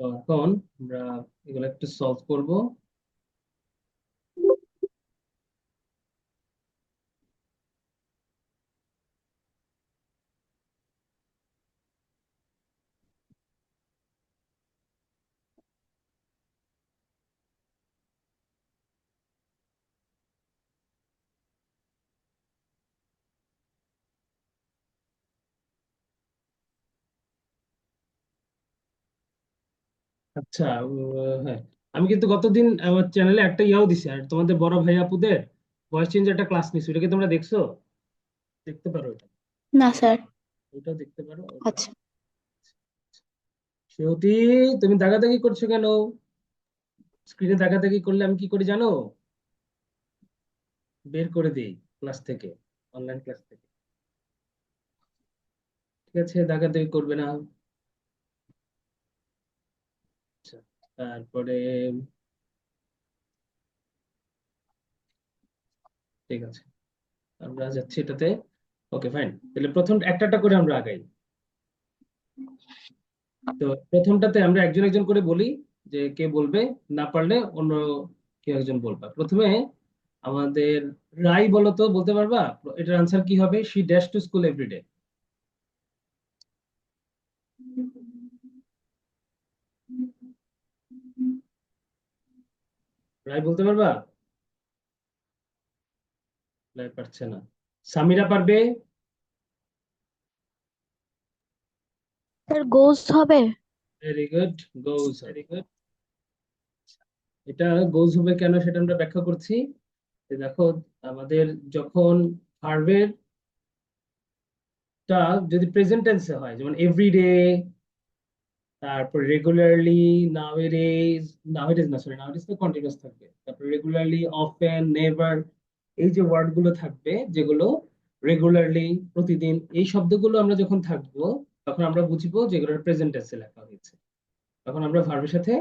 তো এখন আমরা এগুলো একটু সলভ করব। আচ্ছা, হ্যাঁ, আমি কিন্তু গতদিন আমার চ্যানেলে একটা ইয়াও দিছি, আর তোমাদের বড় ভাই আপুদের ভয়েস চেঞ্জ একটা ক্লাস নিছি, ওটা কি তোমরা দেখছো? দেখতে পারো এটা, না স্যার। ওটাও দেখতে পারো ওটা। আচ্ছা। সেহতি, তুমি দাগাদাগি করছো কেন? স্ক্রিনে দাগাদাগি করলে আমি কি করি জানো? বের করে দিই ক্লাস থেকে, অনলাইন ক্লাস থেকে। ঠিক আছে, দাগাদাগি করবে না। আচ্ছা, তারপরে ঠিক আছে, আমরা যাচ্ছি এটাতে। ওকে ফাইন, তাহলে প্রথম একটা একটা করে আমরা আগাই। তো প্রথমটাতে আমরা একজন একজন করে বলি, যে কে বলবে, না পারলে অন্য কেউ একজন বলবা। প্রথমে আমাদের রাই বলো তো, বলতে পারবা এটার আনসার কি হবে? She dash to school every day. Rai বলতে পারবা? রাই পারছে না। সামিরা পারবে? স্যার গোস হবে। ভেরি গুড, গোজ হবে। এটা গোজ হবে কেন সেটা আমরা ব্যাখ্যা করছি। যে দেখো, আমাদের যখন ভার্বের টা যদি প্রেজেন্ট টেন্সে হয়, যেমন এভরিডে, তারপর রেগুলারলি, নাওএডেজ, নাওএডেজ না সরি, নাওএডেজ তো কন্টিনিউয়াস থাকবে, তারপর রেগুলারলি, অফেন, নেভার, এই যে ওয়ার্ড গুলো থাকবে, যেগুলো রেগুলারলি, প্রতিদিন, এই শব্দগুলো আমরা যখন থাকবো, তখন আমরা বুঝবো যে এগুলোর প্রেজেন্ট টেন্সে লেখা হয়েছে। তখন আমরা ভার্বের সাথে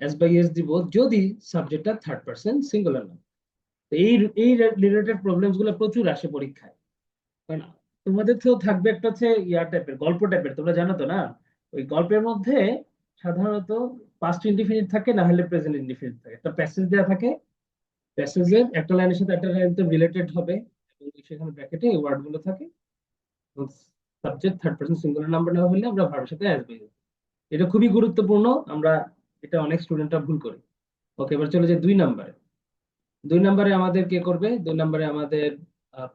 এস বাই এস দিব, যদি সাবজেক্টটা থার্ড পার্সন সিঙ্গুলার না। তো এই এই রিলেটেড প্রবলেমস গুলো প্রচুর আসে পরীক্ষায়। কারণ তোমাদের তো থাকবে একটা হচ্ছে ইয়ার টাইপের, গল্প টাইপের, তোমরা জানো তো না? ওই গল্পের মধ্যে সাধারণত পাস্ট ইনডিফিনিট থাকে, না হলে প্রেজেন্ট ইনডিফিনিট থাকে, একটা প্যাসেজ দেওয়া থাকে, প্যাসেজের একটা লাইনের সাথে একটা লাইন তো রিলেটেড হবে, এবং সেখানে ব্র্যাকেটে এই ওয়ার্ড গুলো থাকে, এবং subject third person singular number না হলে আমরা ভার্বের সাথে আসবে। এটা খুবই গুরুত্বপূর্ণ, আমরা এটা অনেক স্টুডেন্টরা ভুল করি। ওকে, এবার চলে যায় 2 নম্বরে। 2 নম্বরে আমাদের কে করবে? 2 নম্বরে আমাদের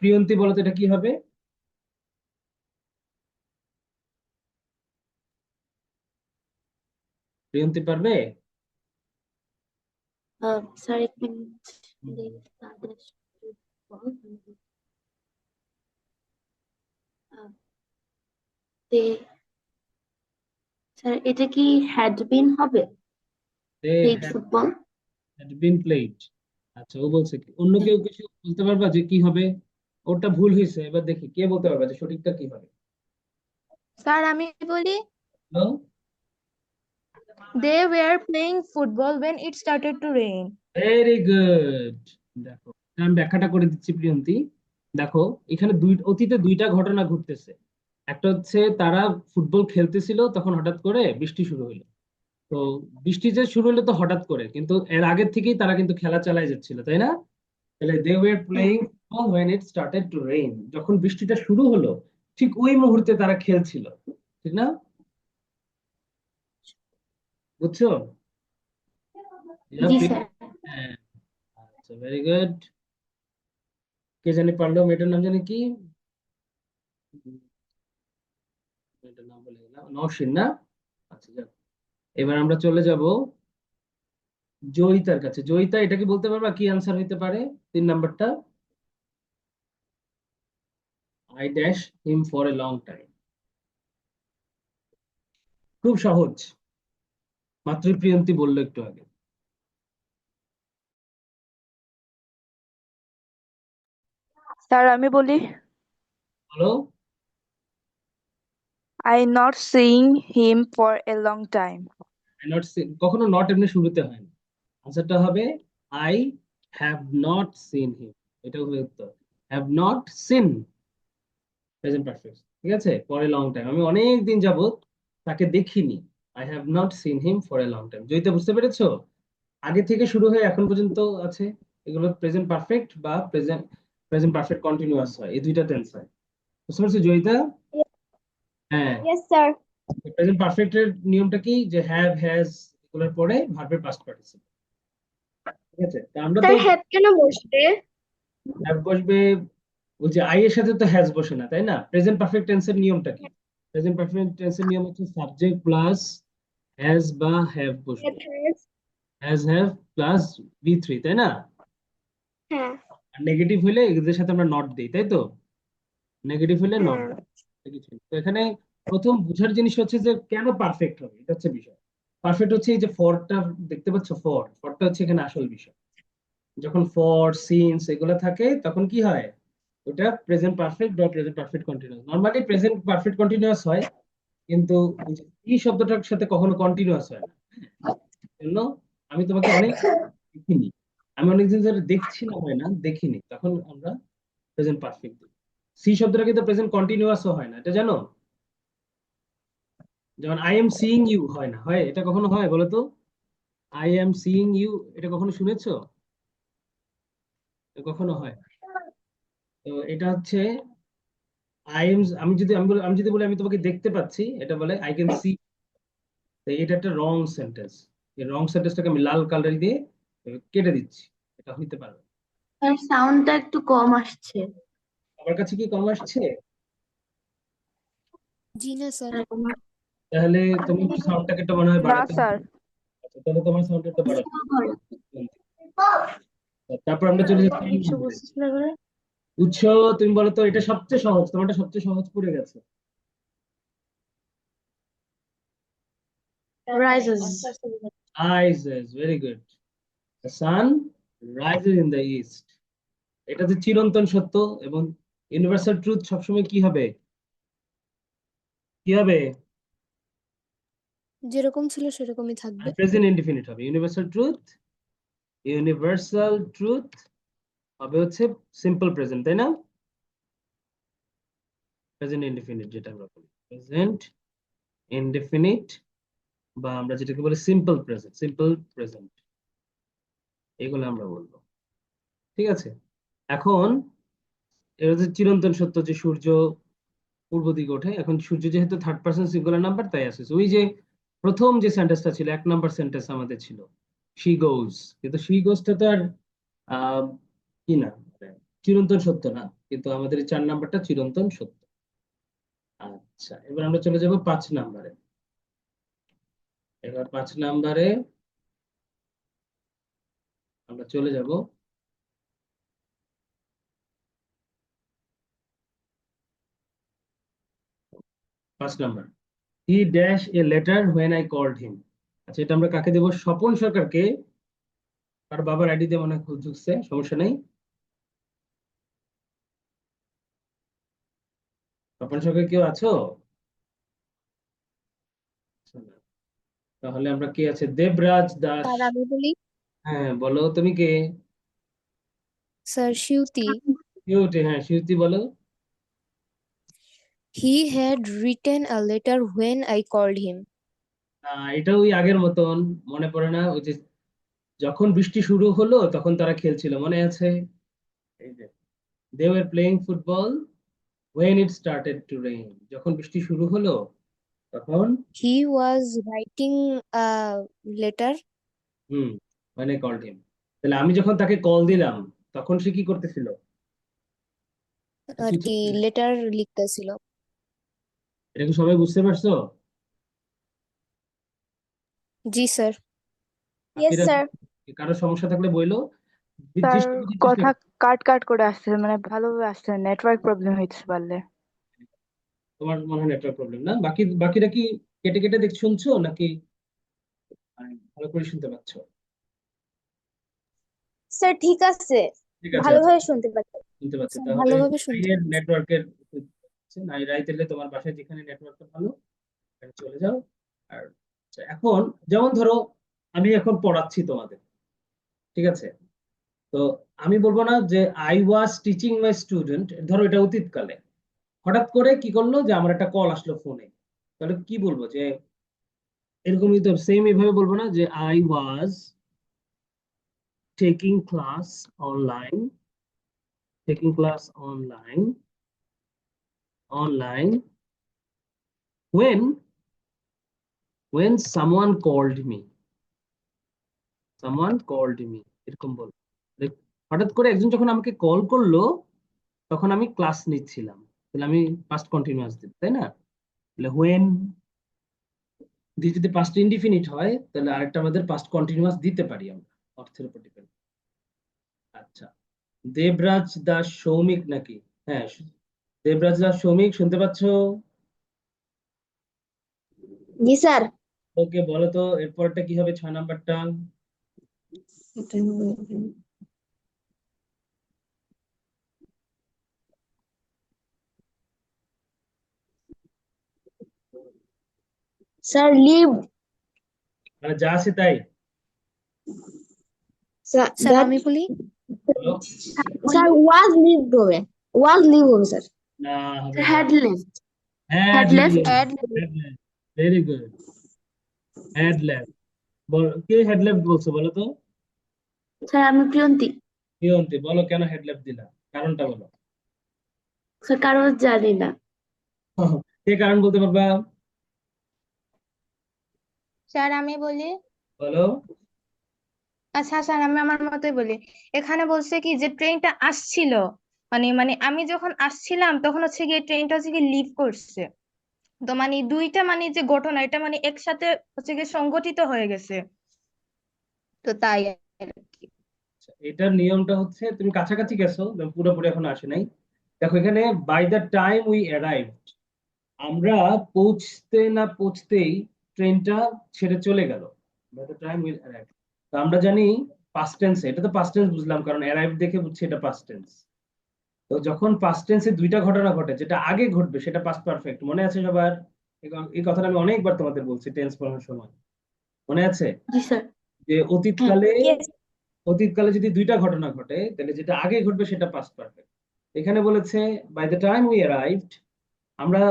প্রিয়ন্তী, বলো তো এটা কি হবে? প্রিয়ন্তী পারবে? স্যার এক মিনিট। তাদের স্যার এটা কি হ্যাড বিন হবে? They played had football. Been played. আচ্ছা, ও বলছে কি? অন্য কেউ কিছু বলতে পারবা যে কি হবে? ওটা ভুল হয়েছে, এবার দেখি কে বলতে পারবা যে সঠিকটা কি হবে। স্যার আমি বলি, hello. they were playing football when it started to rain. Very good. দেখো, আমি ব্যাখ্যাটা করে দিচ্ছি প্রিয়ন্তী। দেখো, এখানে অতীতে 2টা ঘটনা ঘটতেছে। একটা হচ্ছে তারা ফুটবল খেলতেছিল, তখন হঠাৎ করে বৃষ্টি শুরু হলো। তো বৃষ্টি যে শুরু হলো তো হঠাৎ করে, কিন্তু এর আগের থেকেই তারা কিন্তু খেলা চালায় যাচ্ছিল, তাই না? তাহলে দে ওয়ার হ্যাঁ। Playing when it started to rain, যখন বৃষ্টিটা শুরু হলো, ঠিক ওই মুহূর্তে তারা খেলছিল। ঠিক না? বুঝছো? জি স্যার। হ্যাঁ। আচ্ছা, ভেরি গুড। কে জানি পারলো, মেয়েটার নাম জানি কি? মেয়েটার নাম বলে গেলাম, নওশিন না? আচ্ছা, যাক। এবার আমরা চলে যাব জয়িতার কাছে। জয়িতা, এটা কি বলতে পারবা কি আনসার হইতে পারে? 3 নাম্বারটা, I dash him for a long time. খুব সহজ, মাত্রই প্রিয়ন্তী বললো একটু আগে। স্যার আমি বলি, বলো। I not seeing him for a long time. Not, কখনো নট এমনি শুরুতে হয় না। আনসারটা হবে I have not seen him. এটা হবে উত্তর। Have not seen, present perfect. ঠিক আছে, পরে লং টাইম, আমি অনেক দিন যাবত তাকে দেখিনি। I have not seen him for a long time. Joyita বুঝতে পেরেছো? আগে থেকে শুরু হয়ে এখন পর্যন্ত আছে, এগুলো প্রেজেন্ট পারফেক্ট বা প্রেজেন্ট প্রেজেন্ট পারফেক্ট কন্টিনিউয়াস হয়, এই দুইটা টেন্স হয়। বুঝতে পারছো জয়িতা? হ্যাঁ। Yes, sir. প্রেজেন্ট পারফেক্টের নিয়মটা কি, যে হ্যাভ হ্যাজ এগুলোর পরে ভার্বের পাস্ট পার্টিসিপল। ঠিক আছে, তা আমরা তো স্যার হ্যাভ কেন বসবে? হ্যাভ বসবে, ওই যে আই এর সাথে তো হ্যাজ বসে না, তাই না? প্রেজেন্ট পারফেক্ট টেন্সের নিয়মটা কি? প্রেজেন্ট পারফেক্ট টেন্সের নিয়ম হচ্ছে সাবজেক্ট প্লাস হ্যাজ বা হ্যাভ বসবে, have. Has have plus V three, তাই না? হ্যাঁ। আর নেগেটিভ হলে এদের সাথে আমরা নট দিই, তাই তো? নেগেটিভ হলে নট। হ্যাঁ। তো এখানে প্রথম বুঝার জিনিস হচ্ছে যে কেন পারফেক্ট হবে, এটা হচ্ছে বিষয়। পারফেক্ট হচ্ছে এই যে ফরটা দেখতে পাচ্ছ, ফরটা হচ্ছে এখানে আসল বিষয়। যখন ফর সিন্স এগুলো থাকে তখন কি হয়, ওটা প্রেজেন্ট পারফেক্ট বা present perfect continuous. Normally present perfect continuous হয়, কিন্তু এই শব্দটার সাথে কখনো কন্টিনিউয়াস হয় না। জন্য আমি তোমাকে অনেক দেখিনি, আমি অনেকদিন ধরে দেখছি না, হয় না, দেখিনি, তখন আমরা প্রেজেন্ট পারফেক্ট দিই। সি শব্দটা কিন্তু প্রেজেন্ট কন্টিনিউয়াসও হয় না, এটা জানো? যেমন আই এম সিইং ইউ হয় না, হয়? এটা কখনো হয় বলো তো? আই এম সিইং ইউ, এটা কখনো শুনেছো? এটা কখনো হয়? তো এটা হচ্ছে আই এম, আমি যদি বলি আমি তোমাকে দেখতে পাচ্ছি, এটা বলে আই ক্যান সি। এটা একটা রং সেন্টেন্স। এই রং সেন্টেন্সটাকে আমি লাল কালার দিয়ে কেটে দিচ্ছি, এটা হইতে পারবে। স্যার সাউন্ডটা একটু কম আসছে। আমার কাছে কি কম আসছে? জি না স্যার। তাহলে তুমি একটু সাউন্ডটাকে একটু মনে হয় না বাড়াতে স্যার। হবে। আচ্ছা, তাহলে তোমার সাউন্ডটা একটু বাড়াতে হবে। তারপর আমরা চলে যাচ্ছি তিন কিছু নম্বরে। বুঝতেছি না করে। উৎস, তুমি বলো তো, এটা সবচেয়ে সহজ, তোমারটা সবচেয়ে সহজ পড়ে গেছে। Rises. Rises, very good. The sun rises in the east. এটা যে চিরন্তন সত্য এবং ইউনিভার্সাল ট্রুথ সবসময় কি হবে, কি হবে? যেরকম ছিল সেরকমই থাকবে। প্রেজেন্ট ইনডিফিনিট হবে। ইউনিভার্সাল ট্রুথ হবে হচ্ছে সিম্পল প্রেজেন্ট, তাই না? প্রেজেন্ট ইনডিফিনিট যেটা আমরা বলি, প্রেজেন্ট ইনডিফিনিট, বা আমরা যেটাকে বলি সিম্পল প্রেজেন্ট, এগুলো আমরা বলবো। ঠিক আছে, এখন এটা হচ্ছে চিরন্তন সত্য যে সূর্য পূর্ব দিকে ওঠে। এখন সূর্য যেহেতু থার্ড পার্সন সিঙ্গুলার নাম্বার, তাই আসছে। ওই যে প্রথম যে সেন্টেন্সটা ছিল, 1 নম্বর সেন্টেন্স আমাদের ছিল শি গোজ, কিন্তু শি গোজটা তো আর আহ, কি না, মানে চিরন্তন সত্য না, কিন্তু আমাদের এই 4 নম্বরটা চিরন্তন সত্য। আচ্ছা, এবার আমরা চলে যাব 5 নম্বরে। এবার 5 নম্বরে আমরা চলে যাব। 5 নম্বর, he dash a letter when I called him. আচ্ছা, এটা আমরা কাকে দেবো? স্বপন সরকারকে। তার বাবার আইডি দিয়ে মনে হয় খুব ঢুকছে, সমস্যা নেই। স্বপন সরকার কেউ আছো? তাহলে আমরা কে আছে, দেবরাজ দাস। স্যার আমি বলি। হ্যাঁ বলো, তুমি কে? স্যার শিউতি। কিউটি, হ্যাঁ শিউতি বলো। He had written a letter when I called him. এটা ওই আগের মতন, মনে পড়ে না? ওই যে যখন বৃষ্টি শুরু হলো তখন তারা খেলছিল, মনে আছে? এই যে they were playing football when it started to rain, যখন বৃষ্টি শুরু হলো তখন। He was writing a letter. Hmm, when I called him, তাহলে আমি যখন তাকে কল দিলাম তখন সে কি করতেছিল? আর কি কি করতেছিল? লেটার লিখতেছিল। এটা কি সবাই বুঝতে পারছো? জি স্যার। Yes, বাকিরা sir. কারো সমস্যা থাকলে বইলো, তার দৃষ্টি বুঝে চেষ্টা কথা করো। কাট কাট করে আসছে, মানে ভালোভাবে আসছে, নেটওয়ার্ক প্রবলেম হইতে পারলে। তোমার মনে হয় নেটওয়ার্ক প্রবলেম না? বাকিরা কি কেটে কেটে শুনছো নাকি ভালো করে শুনতে পাচ্ছ? স্যার ঠিক আছে, ঠিক আছে, আচ্ছা, ভালোভাবে শুনতে পাচ্ছি। শুনতে পাচ্ছি স্যার তাহলে। ভালোভাবে শুনতে রাইয়ের পাচ্ছি। নেটওয়ার্কের, নাই রাই, তাহলে তোমার বাসায় যেখানে নেটওয়ার্কটা ভালো সেখানে চলে যাও। আর আচ্ছা, এখন যেমন ধরো আমি এখন পড়াচ্ছি তোমাদের, ঠিক আছে? তো আমি বলবো না যে I was teaching my student, ধরো এটা অতীতকালে, হঠাৎ করে কি করলো যে আমার একটা কল আসলো ফোনে, তাহলে কি বলবো? যে এরকমই তো সেম এভাবে বলবো না যে I was taking class online, taking class online when someone called me, এরকম বল। হঠাৎ করে একজন যখন আমাকে কল করলো তখন আমি ক্লাস নিচ্ছিলাম, তাহলে আমি পাস্ট কন্টিনিউয়াস দিব, তাই না? তাহলে when দিয়ে যদি পাস্ট ইনডিফিনিট হয় তাহলে আরেকটা আমাদের পাস্ট কন্টিনিউয়াস দিতে পারি আমরা, অর্থের উপর ডিপেন্ড। আচ্ছা, দেবরাজ দাস সৌমিক নাকি? হ্যাঁ, দেবরাজ দাস সৌমিক শুনতে পাচ্ছ? জি স্যার। ওকে, বলো তো এরপরটা কি হবে, 6 নাম্বারটা? স্যার লিভ মানে যা আছে তাই স্যার দ্যাট আমি বলি বলো। স্যার ওয়াজ লিভ হবে, ওয়াজ লিভ হবে স্যার। না, হবে না। Had left, had left. Left, very good, had left. Ball, K head left বলছো বলো তো? স্যার আমি প্রিয়ন্তী। প্রিয়ন্তী, বলো কেন হেড লেফট দিলা, কারণটা বলো। স্যার কারণ জানি না। কে কারণ বলতে পারবা? স্যার আমি বলি। বলো। আচ্ছা স্যার আমি আমার মতোই বলি। এখানে বলছে কি যে ট্রেনটা আসছিল, মানে মানে আমি যখন আসছিলাম তখন হচ্ছে গিয়ে ট্রেনটা হচ্ছে গিয়ে লিভ করছে। তো মানে দুইটা মানে যে ঘটনা এটা মানে একসাথে হচ্ছে গিয়ে সংঘটিত হয়ে গেছে, তো তাই আর কি। আচ্ছা, এটার নিয়মটা হচ্ছে তুমি কাছাকাছি গেছো, পুরোপুরি এখন আসে নাই। দেখো এখানে by the time we arrived, আমরা পৌঁছতে না পৌঁছতেই ট্রেনটা ছেড়ে চলে গেল। By the time we arrived, তো আমরা জানি পাস্ট টেন্স, এটা তো পাস্ট টেন্স বুঝলাম কারণ অ্যারাইভ দেখে বুঝছি এটা পাস্ট টেন্স। তো যখন পাস্ট টেন্সে দুইটা ঘটনা ঘটে, যেটা আগে ঘটবে সেটা পাস্ট পারফেক্ট, মনে আছে সবার? এই কথাটা আমি অনেকবার তোমাদের বলছি টেন্স পড়ানোর সময়, মনে আছে? জি স্যার। যে অতীতকালে, Yes. অতীতকালে যদি দুইটা ঘটনা ঘটে তাহলে যেটা আগে ঘটবে সেটা পাস্ট পারফেক্ট। এখানে বলেছে by the time we arrived, আমরা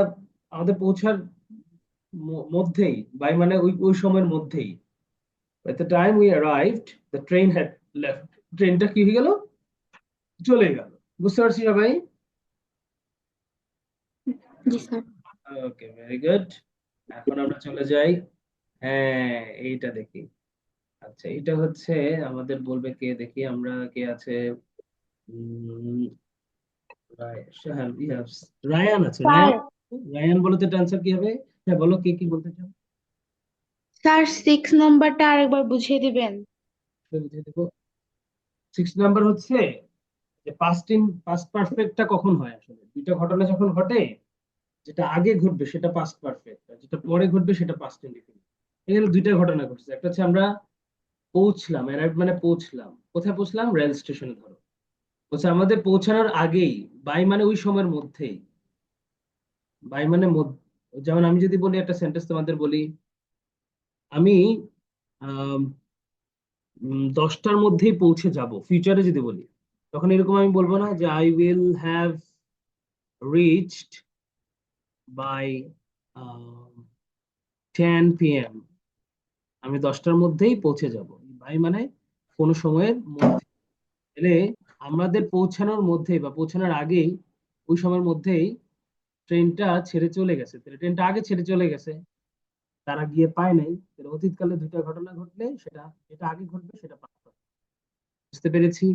আমাদের পৌঁছার মধ্যেই, বাই মানে ওই ওই সময়ের মধ্যেই, by the time we arrived the train had left, ট্রেনটা কি হয়ে গেল, চলে গেল। বুঝতে পারছি সবাই? জি স্যার। Okay, very good. এখন আমরা চলে যাই, হ্যাঁ এইটা দেখি। আচ্ছা, এটা হচ্ছে আমাদের বলবে কে, দেখি আমরা কে আছে। উম, হ্যাঁ, রায়ান আছে, রায়ান। রায়ান বলো তো এটা আনসার কি হবে? হ্যাঁ বলো, কে কি বলতে চাও? স্যার 6 নম্বরটা আরেকবার বুঝিয়ে দিবেন? বুঝিয়ে দেবো। 6 নাম্বার হচ্ছে যে পাস্ট পারফেক্টটা কখন হয়, আসলে দুইটা ঘটনা যখন ঘটে, যেটা আগে ঘটবে সেটা পাস্ট পারফেক্ট, আর যেটা পরে ঘটবে সেটা পাস্ট ইনডিফিনিট। এখানে দুইটা ঘটনা ঘটছে, একটা হচ্ছে আমরা পৌঁছলাম, অ্যারাইভ মানে পৌঁছলাম, কোথায় পৌঁছলাম, রেল স্টেশনে ধরো। বলছে আমাদের পৌঁছানোর আগেই, বাই মানে ওই সময়ের মধ্যেই, বাই মানে যেমন আমি যদি বলি একটা সেন্টেন্স তোমাদের বলি, আমি 10টার মধ্যেই পৌঁছে যাব, ফিউচারে যদি বলি তখন এরকম আমি বলবো না যে I will have reached by 10 p.m, আমি 10টার মধ্যেই পৌঁছে যাব, বাই মানে কোনো সময়ের মধ্যে। এলে আমাদের পৌঁছানোর মধ্যেই বা পৌঁছানোর আগেই, ওই সময়ের মধ্যেই ট্রেনটা ছেড়ে চলে গেছে, তাহলে ট্রেনটা আগে ছেড়ে চলে গেছে, তারা গিয়ে পায় নাই, তাহলে অতীতকালে দুইটা ঘটনা ঘটলে সেটা যেটা আগে ঘটবে সেটা পাস্ট। বুঝতে পেরেছি?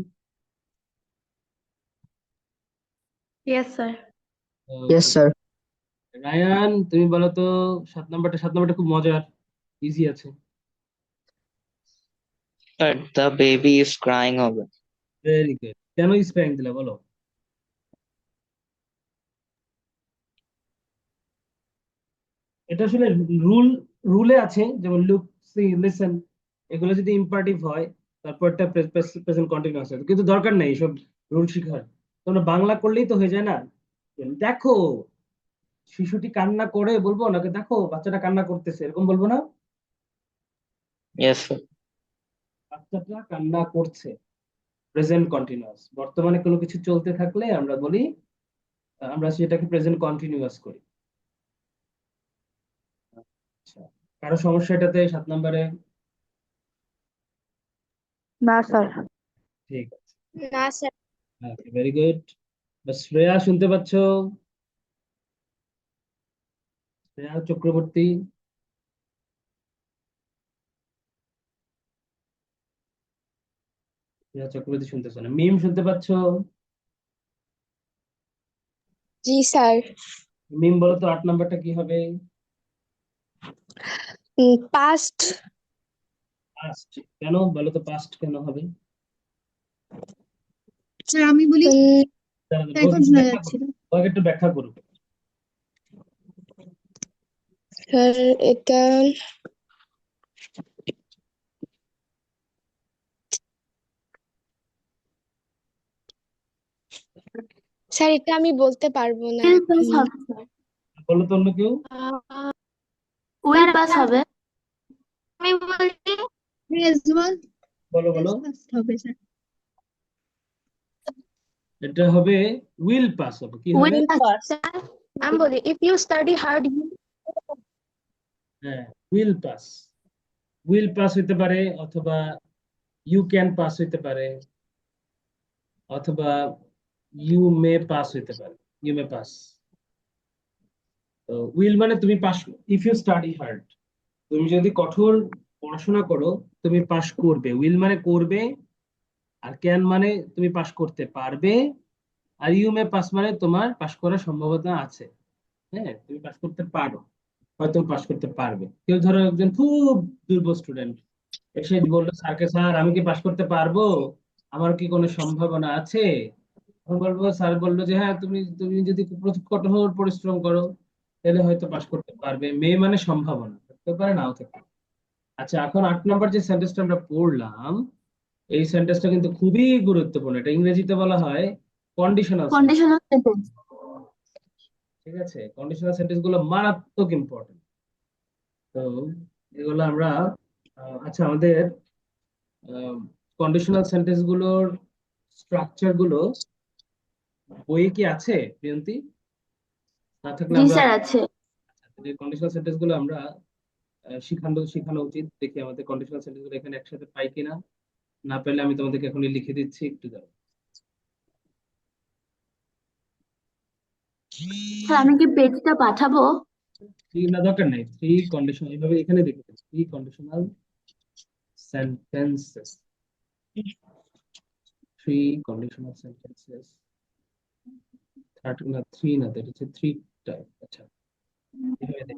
Yes sir. Yes, sir. Ryan তুমি বলো তো 7 নাম্বারটা খুব মজার, ইজি আছে। Sir, the baby is crying over. Very good, কেন স্প্যাং দিলা বলো? এটা আসলে রুল, রুলে আছে, যেমন লুক, সি, লিসেন, এগুলো যদি ইম্পারেটিভ হয় তারপরটা প্রেজেন্ট কন্টিনিউয়াস হয়, কিন্তু দরকার নেই এসব রুল শিখার, তোমরা বাংলা করলেই তো হয়ে যায় না। দেখো শিশুটি কান্না করে বলবো নাকি দেখো বাচ্চাটা কান্না করতেছে, এরকম বলবো না? Yes, sir. বাচ্চাটা কান্না করছে, প্রেজেন্ট কন্টিনিউয়াস, বর্তমানে কোনো কিছু চলতে থাকলে আমরা বলি, আমরা সেটাকে প্রেজেন্ট কন্টিনিউয়াস করি। আচ্ছা, কারো সমস্যা এটাতে 7 নম্বরে? না স্যার। ঠিক আছে, না স্যার। Very good. শ্রেয়া শুনতে পাচ্ছ? শ্রেয়া চক্রবর্তী? শ্রেয়া চক্রবর্তী শুনতেছ না। মিম শুনতে পাচ্ছ? জি স্যার। মিম বলো তো 8 নাম্বারটা কি হবে? পাস্ট। পাস্ট। কেন বলো তো, পাস্ট কেন হবে? স্যার আমি বলি, দাঁড়াও, দাঁড়াও, এখন ওকে একটু শোনা ব্যাখ্যা করো, যাচ্ছিল। ওকে একটু ব্যাখ্যা করো। স্যার এটা স্যার এটা আমি বলতে পারবো না উইল পাস এখন। হবে স্যার। বলো তো অন্য কেউ। উইল পাস হবে। আমি বলি রেজওয়াল বলো বলো। পাস হবে স্যার। এটা হবে উইল পাস হবে। কি হবে? Will pass sir. আমি বলি if you study hard you. হ্যাঁ, উইল পাস। উইল পাস হইতে পারে, অথবা ইউ ক্যান পাস হইতে পারে, অথবা ইউ মে পাস হইতে পারে। You may pass. তো উইল মানে তুমি pass, if you study hard, তুমি যদি কঠোর পড়াশোনা করো তুমি পাস করবে। উইল মানে করবে, আর ক্যান মানে তুমি পাস করতে পারবে, আর ইউ মে পাস মানে তোমার পাস করার সম্ভাবনা আছে। হ্যাঁ, তুমি পাস করতে পারো, হয়তো পাস করতে পারবে। কেউ ধরো একজন খুব দুর্বল স্টুডেন্ট এসে বললো স্যারকে, স্যার আমি কি পাস করতে পারবো, আমার কি কোনো সম্ভাবনা আছে? আমি বলবো, স্যার বললো যে হ্যাঁ, তুমি তুমি যদি কঠোর পরিশ্রম করো তাহলে হয়তো পাস করতে পারবে। মেয়ে মানে সম্ভাবনা থাকতে পারে, নাও থাকতে পারে। আচ্ছা, এখন 8 নম্বর যে সেন্টেন্সটা আমরা পড়লাম, এই সেন্টেন্সটা কিন্তু খুবই গুরুত্বপূর্ণ। এটা ইংরেজিতে বলা হয় কন্ডিশনাল সেন্টেন্স। Conditional sentence. ঠিক আছে, কন্ডিশনাল সেন্টেন্স গুলো মারাত্মক ইম্পর্টেন্ট। তো এগুলো আমরা আচ্ছা, আমাদের কন্ডিশনাল সেন্টেন্স গুলোর স্ট্রাকচার গুলো বইয়ে কি আছে প্রিয়ন্তী? না থাকলে জি আমরা স্যার আছে। কন্ডিশনাল সেন্টেন্স গুলো আমরা শিখানো শিখানো উচিত। দেখি আমাদের কন্ডিশনাল সেন্টেন্স গুলো এখানে একসাথে পাই কিনা। না পেলে আমি তোমাদেরকে এখনই লিখে দিচ্ছি, একটু দাও। স্যার আমি কি পেজটা পাঠাবো? না, দরকার নেই। থ্রি কন্ডিশন এইভাবে এখানে দেখে দিচ্ছি, three conditional sentences. Three conditional sentences. Third না, থ্রি না, দ্যাট হচ্ছে থ্রি টাইপ। আচ্ছা,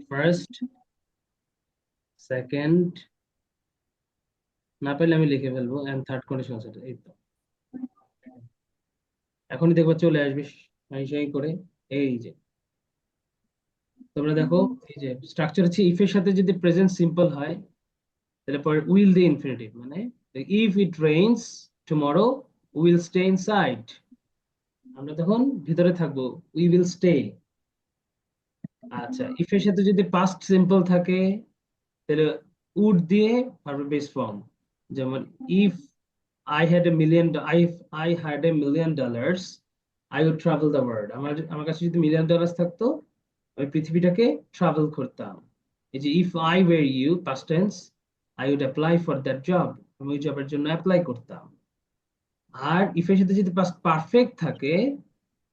ফার্স্ট, সেকেন্ড, না পেলে আমি লিখে ফেলবো, এন্ড থার্ড কন্ডিশনাল সেন্টেন্স। এই তো এখনই দেখবো চলে আসবে সাই সাই করে। এই যে তোমরা দেখো, এই যে স্ট্রাকচার হচ্ছে ইফ এর সাথে যদি প্রেজেন্ট সিম্পল হয় তাহলে পরে উইল দিয়ে ইনফিনিটিভ, মানে if it rains tomorrow will stay inside. আমরা তখন ভিতরে থাকবো, উই উইল স্টে। আচ্ছা, ইফ এর সাথে যদি পাস্ট সিম্পল থাকে তাহলে উড দিয়ে ভার্ব বেস ফর্ম। যেমন if I had a million, I had a million dollars I would travel the world. আমার কাছে যদি মিলিয়ন ডলার্স থাকতো আমি পৃথিবীটাকে ট্রাভেল করতাম। এই যে if I were you, past tense, I would apply for that job, আমি ওই জবের জন্য অ্যাপ্লাই করতাম। আর ইফ এর সাথে যদি পাস্ট পারফেক্ট থাকে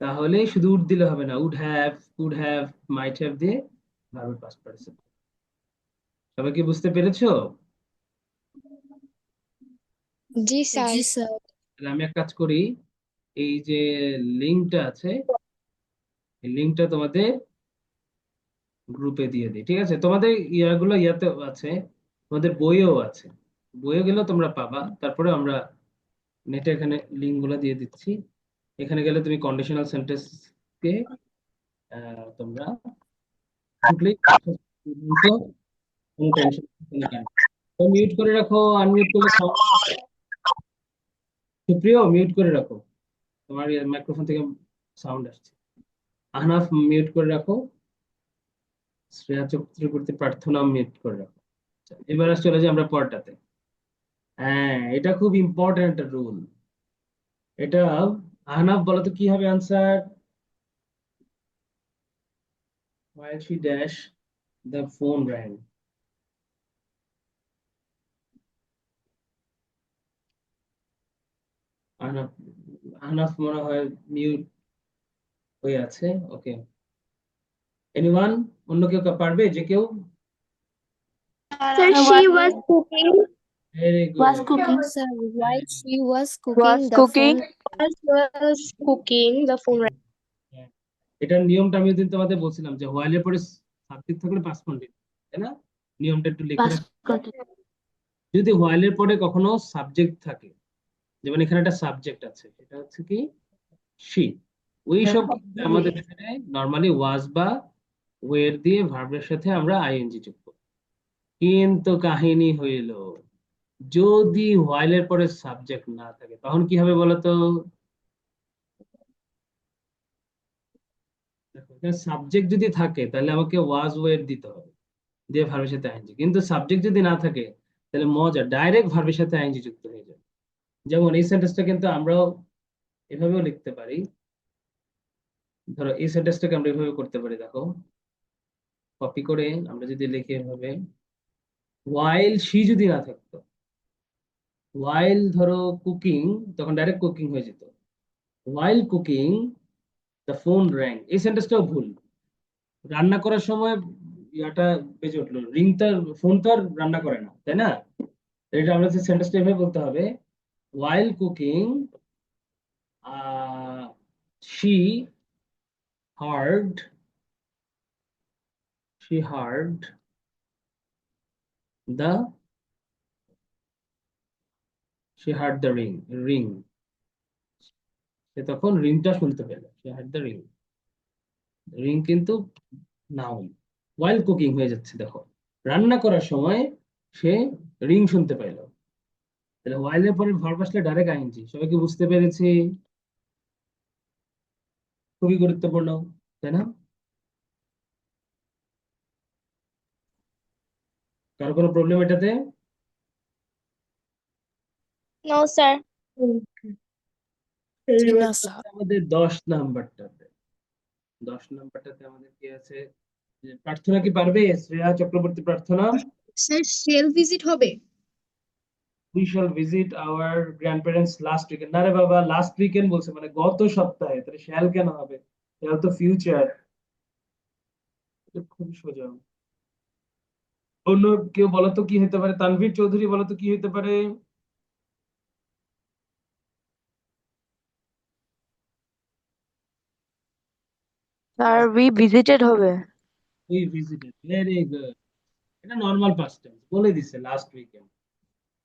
তাহলে শুধু উড দিলে হবে না, would have, could have, might have দিয়ে ভার্বের পাস্ট পার্টিসিপল। সবাই কি বুঝতে পেরেছো? জি স্যার। তাহলে আমি এক কাজ করি, এই যে লিঙ্কটা আছে এই লিঙ্কটা তোমাদের গ্রুপে দিয়ে দিই, ঠিক আছে? তোমাদের ইয়াগুলো ইয়াতে আছে, তোমাদের বইয়েও আছে, বইয়ে গেলেও তোমরা পাবা। তারপরে আমরা নেটে এখানে লিঙ্ক গুলো দিয়ে দিচ্ছি। এখানে গেলে তুমি কন্ডিশনাল সেন্টেন্স কে তোমরা ঢুকলেই কোনো টেনশন নেই। তো মিউট করে রাখো, আনমিউট করলে সুপ্রিয় মিউট করে রাখো, তোমার মাইক্রোফোন থেকে সাউন্ড আসছে। আহনাফ মিউট করে রাখো, শ্রেয়া চক্রবর্তী প্রার্থনা মিউট করে রাখো। আচ্ছা, এবার চলে যাই আমরা পরটাতে। হ্যাঁ, এটা খুব ইম্পর্টেন্ট একটা রুল। এটা আহনাফ বলো তো কি হবে answer? While she dash, the phone rang. Ahnaf Ahnaf মনে হয় মিউট হয়ে আছে। ওকে, এনিওয়ান, অন্য কেউ পারবে, যে কেউ? Sir, she was cooking. Very Was good, cooking. Sir, while she was Was cooking, the cooking. phone Was cooking. The phone rang. এটার নিয়মটা আমি ওদিন তোমাদের বলছিলাম যে হোয়াইলের পরে সাবজেক্ট থাকলে পাস্ট কন্টিনিউয়াস, তাই না? নিয়মটা একটু লিখে Was রাখ। cooking. যদি হোয়াইলের পরে কখনো সাবজেক্ট থাকে, যেমন এখানে একটা সাবজেক্ট আছে, এটা হচ্ছে কি শি, ওই সব ক্ষেত্রে আমাদের এখানে নর্মালি ওয়াজ বা ওয়ের দিয়ে ভার্বের সাথে আমরা আইএনজি যোগ করি। কিন্তু কাহিনী হইল, যদি হোয়াইলের পরে সাবজেক্ট না থাকে তখন কি হবে বলতো? সাবজেক্ট যদি থাকে তাহলে আমাকে ওয়াজ ওয়ের দিতে হবে, দিয়ে ভার্বের সাথে আইএনজি। কিন্তু সাবজেক্ট যদি না থাকে তাহলে মজা, ডাইরেক্ট ভার্বের সাথে আইএনজি যুক্ত হয়ে যাবে। যেমন এই সেন্টেন্সটা কিন্তু আমরাও এভাবেও লিখতে পারি। ধরো এই সেন্টেন্সটাকে আমরা এভাবে করতে পারি, দেখো কপি করে আমরা যদি লিখি এভাবে, ওয়াইল শি যদি না থাকতো, ওয়াইল ধরো কুকিং, তখন ডাইরেক্ট কুকিং হয়ে যেত। ওয়াইল কুকিং দ্য ফোন র্যাং, এই সেন্টেন্সটাও ভুল। রান্না করার সময় ইয়াটা বেজে উঠলো, রিংটা, ফোন তো আর রান্না করে না, তাই না? এটা আমরা সেন্টেন্সটা এভাবে বলতে হবে, while cooking she heard the the ring, সে তখন রিংটা শুনতে পেল, she heard the ring কিন্তু নাউন, while cooking হয়ে যাচ্ছে, দেখো রান্না করার সময় সে রিং শুনতে পাইল। তাহলে while এর পরে ভার্ব আসলে ডাইরেক্ট আইএনজি। সবাই কি বুঝতে পেরেছি? খুবই গুরুত্বপূর্ণ, তাই না? কারো কোনো প্রবলেম এটাতে? No, sir. এইবার Gina, sir. হচ্ছে আমাদের 10 নাম্বারটাতে। 10 নাম্বারটাতে আমাদের কি আছে? যে প্রার্থনা কি পারবে? শ্রেয়া চক্রবর্তী প্রার্থনা। স্যার সেল ভিজিট হবে? We shall visit our grandparents last weekend. না রে বাবা, লাস্ট উইকেন্ড বলছে, মানে গত সপ্তাহে, তাহলে শ্যাল কেন হবে? শ্যাল তো ফিউচার। খুব সোজা। অন্য কেউ বলো তো কি হতে পারে? তানভীর চৌধুরী বলো তো কি হতে পারে? Sir, we visited হবে। We visited, very good. এটা নর্মাল পাস্ট টেন্স, বলে দিছে লাস্ট উইকেন্ড।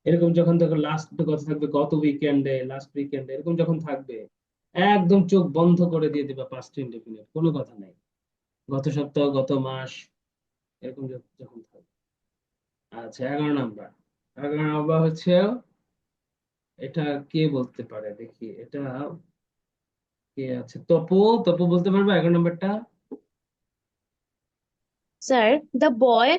এরকম যখন দেখো লাস্ট কথা থাকবে, গত উইকেন্ডে, লাস্ট উইকেন্ডে, এরকম যখন থাকবে একদম চোখ বন্ধ করে দিয়ে দিবা পাস্ট ইনডেফিনিট, কোনো কথা নাই। গত সপ্তাহ, গত মাস, এরকম যখন থাকবে। আচ্ছা, 11 নাম্বার। 11 নাম্বার হচ্ছে, এটা কে বলতে পারে দেখি, এটা কে আছে? তপু, তপু বলতে পারবে 11 নাম্বারটা? Sir, the boy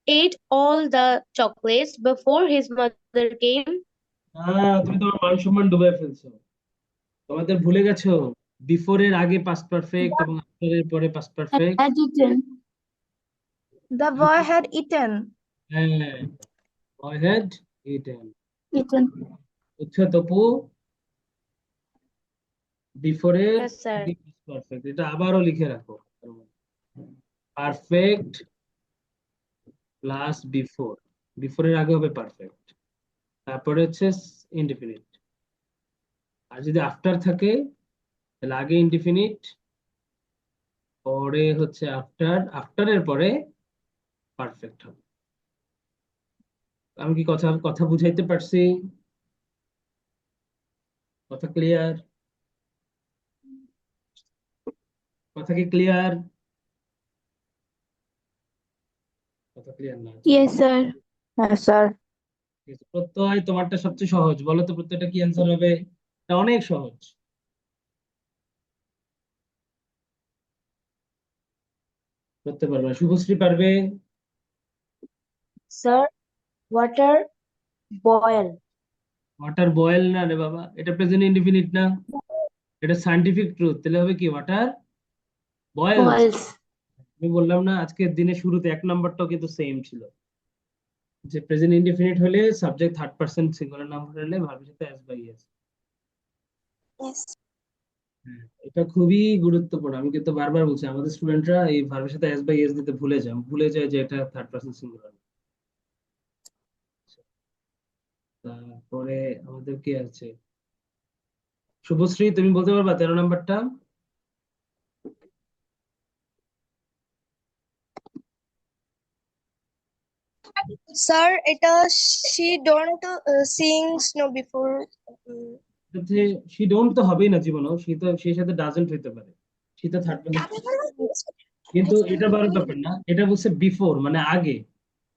ate all the chocolates before his mother came. তুমি তোমার মান সম্মান ডুবে ফেলছো, তোমাদের ভুলে গেছো বিফোর এর আগে পাস্ট পারফেক্ট এবং আফটার এর পরে past perfect. Had eaten. The boy had eaten. হ্যাঁ, I had eaten। Eaten. বুঝছো তপু? বিফোর এর Yes, sir. পারফেক্ট, এটা আবারও লিখে রাখো। পারফেক্ট প্লাস বিফোর, বিফোর এর আগে হবে পারফেক্ট, তারপরে হচ্ছে ইনডিফিনিট। আর যদি আফটার থাকে তাহলে আগে ইনডিফিনিট, পরে হচ্ছে আফটার, আফটারের পরে পারফেক্ট হবে। আমি কি কথা কথা বুঝাইতে পারছি? কথা ক্লিয়ার? কথা কি ক্লিয়ার? কথা ক্লিয়ার না? Yes, sir. হ্যাঁ স্যার। ঠিক আছে, প্রত্যয় তোমারটা সবচেয়ে সহজ, বলো তো প্রত্যয়টা কি অ্যান্সার হবে? এটা অনেক সহজ। করতে পারবে না, শুভশ্রী পারবে? Sir, water boil. Water boil না রে বাবা, এটা প্রেজেন্ট ইনডিফিনিট না, এটা সায়েন্টিফিক ট্রুথ। তাহলে হবে কি? ওয়াটার বয়েলস। Boils. আমি বললাম না আজকের দিনে শুরুতে 1 নাম্বারটাও কিন্তু সেম ছিল, যে প্রেজেন্ট ইনডিফিনিট হলে subject third person singular number হলে ভার্বের সাথে এস বা ইএস। হ্যাঁ, এটা খুবই গুরুত্বপূর্ণ। আমি কিন্তু বারবার বলছি আমাদের স্টুডেন্টরা এই ভার্বের সাথে এস বা ইএস দিতে ভুলে যায় যে এটা থার্ড পারসন সিঙ্গুলার। তারপরে আমাদের কি আছে? শুভশ্রী, তুমি বলতে পারবা 13 নাম্বারটা? Sir, এটা she don't sing snow before. She don't তো হবেই না জীবনও, শি তো সেই সাথে ডাজেন্ট হইতে পারে, শি তো থার্ড পারসন। কিন্তু এটা বড় ব্যাপার না, এটা বলছে বিফোর মানে আগে,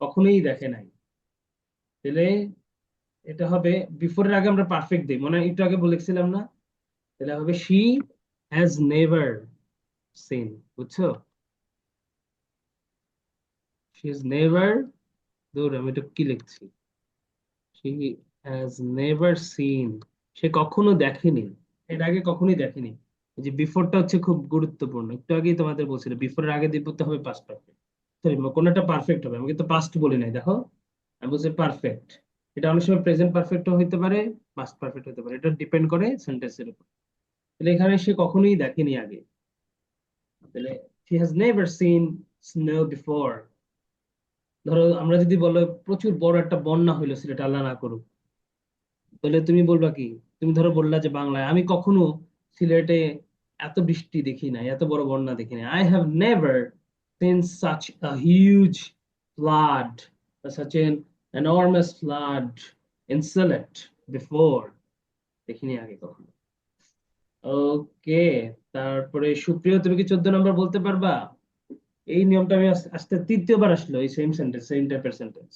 কখনোই দেখে নাই। তাহলে এটা হবে বিফোরের আগে আমরা পারফেক্ট দিই, মনে হয় একটু আগে বলেছিলাম না? তাহলে হবে শি হ্যাজ নেভার সিন, বুঝছো? শি হ্যাজ নেভার, দূর আমি এটা কি লিখছি, শি হ্যাজ নেভার সিন, সে কখনো দেখেনি, এর আগে কখনোই দেখেনি। এই যে বিফোরটা হচ্ছে খুব গুরুত্বপূর্ণ, একটু আগেই তোমাদের বলছিল বিফোরের আগে দিব তো হবে পাস্ট পারফেক্ট, সরি কোনটা পারফেক্ট হবে, আমি কিন্তু পাস্ট বলি নাই দেখো, আমি বলছি পারফেক্ট। এটা অনেক সময় প্রেজেন্ট পারফেক্ট হইতে পারে, পাস্ট পারফেক্ট হতে পারে, এটা ডিপেন্ড করে সেন্টেন্সের উপর। তাহলে এখানে সে কখনোই দেখেনি আগে, তাহলে she has never seen snow before। ধরো আমরা যদি বলো প্রচুর বড় একটা বন্যা হইলো সিলেটে, আল্লাহ না করুক, তাহলে তুমি বলবা কি? তুমি ধরো বললা যে বাংলায় আমি কখনো সিলেটে এত বৃষ্টি দেখি নাই, এত বড় বন্যা দেখি নাই, I have never seen such a huge flood, such an enormous flood in Sylhet before, দেখিনি আগে কখনো। ওকে, তারপরে সুপ্রিয়, তুমি কি 14 নম্বর বলতে পারবা? এই নিয়মটা আমি আজকে তৃতীয়বার আসলো, এই সেম সেন্টেন্স, সেম টাইপের সেন্টেন্স,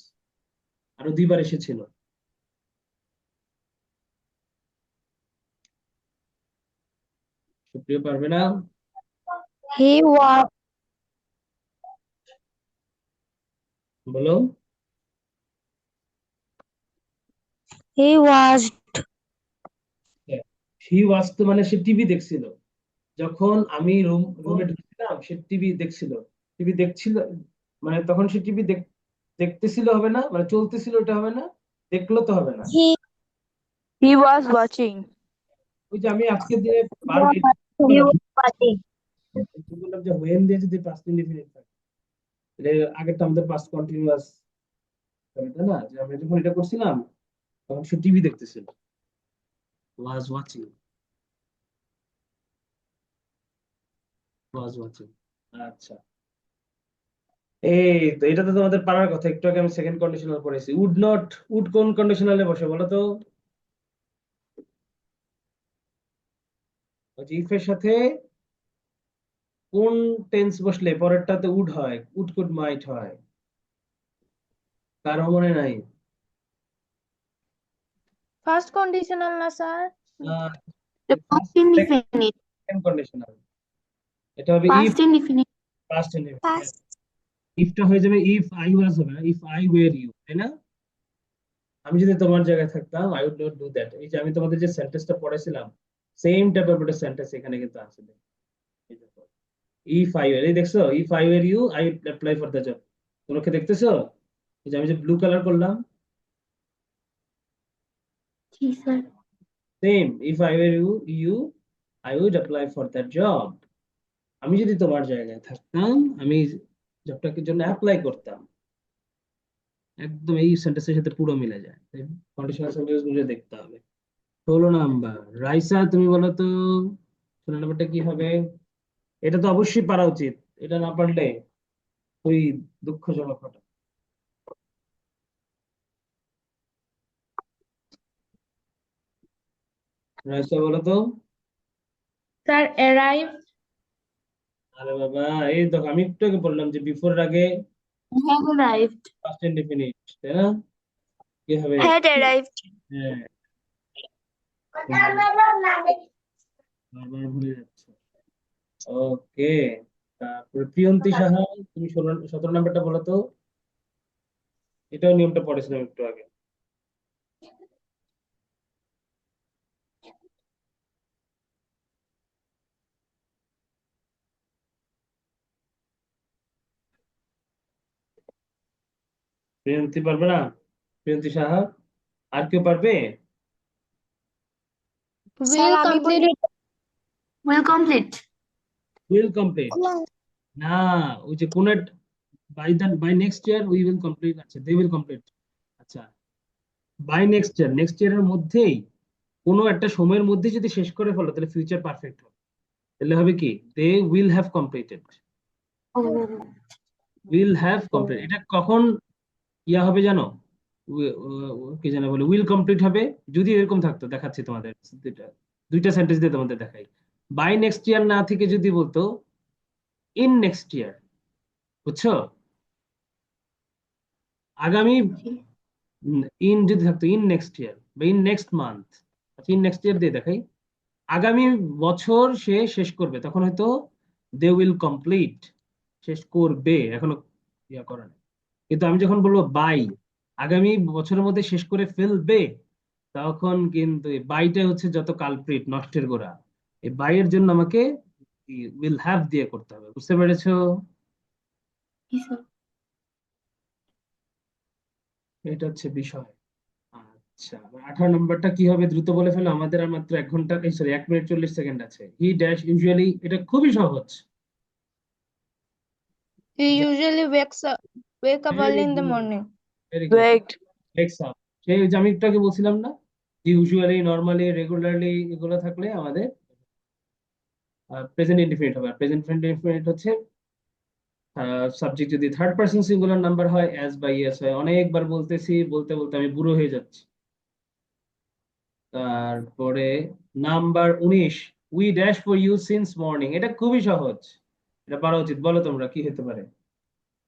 আরো 2বার এসেছিল। সুপ্রিয় পারবে না? He was বলো। he was শি ওয়াজ তো মানে সে টিভি দেখছিল, যখন আমি রুমে ঢুকছিলাম সে টিভি দেখছিল, টিভি দেখছিল, মানে তখন সে টিভি দেখতেছিল হবে না, মানে চলতেছিল, এটা হবে না, দেখলো তো হবে না। he was watching. ওই যে আমি আজকে যে He was watching. বললাম যে ওয়েন দিয়ে যদি পাস্ট ইনডিফিনিট থাকে, তাহলে আগেরটা আমাদের পাস্ট কন্টিনিউয়াস হবে, তাই না? যে আমরা যখন এটা করছিলাম তখন সে টিভি দেখতেছিল, ওয়াজ ওয়াচিং, ওয়াজ ওয়াচিং। আচ্ছা, এই তো এটা তো তোমাদের পারার কথা, একটু আগে আমি সেকেন্ড কন্ডিশনাল পড়েছি। উড নট, উড কোন কন্ডিশনালে বসে বলো তো? ওই যে ইফ এর সাথে কোন টেন্স বসলে পরেরটাতে উড হয়? উড কুড মাইট হয়, কারো মনে নাই? ফার্স্ট কন্ডিশনাল না sir? The past indefinite. Second conditional, এটা হবে if Past indefinite. Past indefinite. ইফটা হয়ে যাবে ইফ আই ওয়াজ, হবে না ইফ আই ওয়্যার ইউ, তাই না? আমি যদি তোমার জায়গায় থাকতাম I would not do that. এই যে আমি তোমাদের যে সেন্টেন্সটা পড়েছিলাম সেম টাইপের একটা সেন্টেন্স এখানে কিন্তু আছে, দেখো। ইফ আই ওয়্যার, এই দেখছো, if I were you I apply for the job, তোমরা কি দেখতেছো? এই যে আমি যে ব্লু কালার করলাম, জি sir. Same if I were you I would apply for that job. আমি যদি তোমার জায়গায় থাকতাম আমি জবটাকে জন্য অ্যাপ্লাই করতাম। একদম এই সেন্টেন্সের সাথে পুরো মিলে যায়, কন্ডিশনাল সেন্টেন্স গুলো দেখতে হবে। 16 নাম্বার, রাইসা তুমি বলো তো 16 নাম্বারটা কি হবে? এটা তো অবশ্যই পারা উচিত, এটা না পারলে খুবই দুঃখজনক ঘটনা। রাইসা বলো তো। Sir arrive. আরে বাবা, এই দেখো আমি একটু আগে বললাম যে বিফোর আগে হ্যাভ অ্যারাইভড। পাস্ট ইনডিফিনিট, তাই না? কি হবে? Had arrived. হ্যাঁ, বারবার ভুলে যাচ্ছে। ওকে, তারপরে প্রিয়ন্তী সাহা, তুমি 17 নাম্বারটা বলো তো। এটাও নিয়মটা পড়েছিলাম একটু আগে। প্রিয়ন্তি পারবে না? প্রিয়ন্তি সাহা, আর কেউ পারবে? স্যার will আমি complete বলি will complete. উইল কমপ্লিট না, ওই যে কোন by next year we will complete, আচ্ছা দে উইল কমপ্লিট, আচ্ছা বাই নেক্সট ইয়ারের মধ্যেই কোনো একটা সময়ের মধ্যে যদি শেষ করে ফেলো তাহলে ফিউচার পারফেক্ট হবে। তাহলে হবে কি, they will have completed, will have complete. এটা কখন ইয়া হবে জানো? কি জানো বলে, উইল কমপ্লিট হবে যদি এরকম থাকতো, দেখাচ্ছি তোমাদের দুইটা সেন্টেন্স দিয়ে তোমাদের দেখাই। বাই নেক্সট ইয়ার না থেকে যদি বলতো ইন নেক্সট ইয়ার, বুঝছো? আগামী ইন যদি থাকতো ইন নেক্সট ইয়ার বা ইন নেক্সট মান্থ, আচ্ছা ইন নেক্সট ইয়ার দিয়ে দেখাই, আগামী বছর সে শেষ করবে, তখন হয়তো দে উইল কমপ্লিট, শেষ করবে, এখনো ইয়া করে না। কিন্তু আমি যখন বলবো বাই, আগামী বছরের মধ্যে শেষ করে ফেলবে, তখন কিন্তু এই বাইটা হচ্ছে যত কালপ্রিট, নষ্টের গোড়া। এই বাইয়ের জন্য আমাকে উইল হ্যাভ দিয়ে করতে হবে, বুঝতে পেরেছো? এটা হচ্ছে বিষয়। আচ্ছা, 18 নম্বরটা কি হবে দ্রুত বলে ফেলো, আমাদের আর মাত্র 1 ঘন্টা, সরি 1 মিনিট 40 সেকেন্ড আছে। হি ড্যাশ ইউজুয়ালি, এটা খুবই সহজ। he usually wake up early very in the good, morning. Very good. Wait. Next up, সেই যে আমি একটু আগে বলছিলাম না, ইউজুয়ালি, নর্মালি, রেগুলারলি, এগুলো থাকলে আমাদের প্রেজেন্ট ইনডিফিনিট হবে। প্রেজেন্ট ইনডিফিনিট হচ্ছে সাবজেক্ট যদি থার্ড পার্সন সিঙ্গুলার নাম্বার হয়, অ্যাজ বা ইয়েস হয়। অনেকবার বলতেছি, বলতে বলতে আমি বুড়ো হয়ে যাচ্ছি। তারপরে number 19, we dash for you since morning, এটা খুবই সহজ, এটা পারা উচিত। বলো তোমরা কি হতে পারে?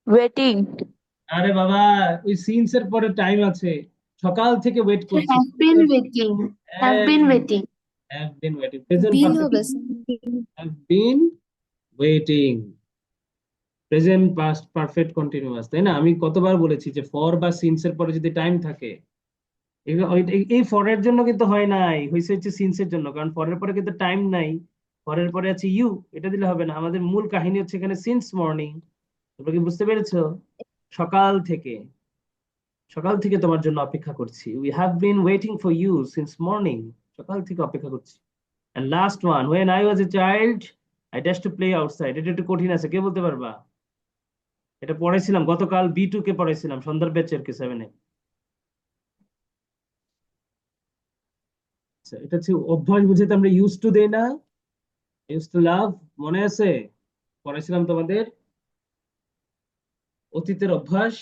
Waiting. আরে বাবা, ওই সিন্স এর পরে টাইম আছে, সকাল থেকে ওয়েট করছি। Have been waiting. Have been waiting. Have been waiting, present been perfect, হবে sir. Have been waiting, present past perfect continuous, তাই না? আমি কতবার বলেছি যে ফর বা সিন্স এর পরে যদি টাইম থাকে, এই ফরের জন্য কিন্তু হয় নাই, হয়েছে হচ্ছে সিন্স এর জন্য, কারণ ফরের পরে কিন্তু টাইম নাই, ফরের পরে আছে ইউ, এটা দিলে হবে না। আমাদের মূল কাহিনী হচ্ছে এখানে সিন্স মর্নিং, তোমরা কি বুঝতে পেরেছো? সকাল থেকে, সকাল থেকে তোমার জন্য অপেক্ষা করছি, we have been waiting for you since morning, সকাল থেকে অপেক্ষা করছি। And last one, when I was a child I dashed to play outside, এটা একটু কঠিন আছে, কে বলতে পারবা? এটা পড়াইছিলাম গতকাল, B2 কে পড়াইছিলাম, সন্ধ্যার ব্যাচের কে 7-এ। এটা হচ্ছে অভ্যাস বুঝাতে আমরা ইউজ টু দেই না, ইউজ টু লাভ, মনে আছে? পড়াইছিলাম তোমাদের অতীতের অভ্যাস।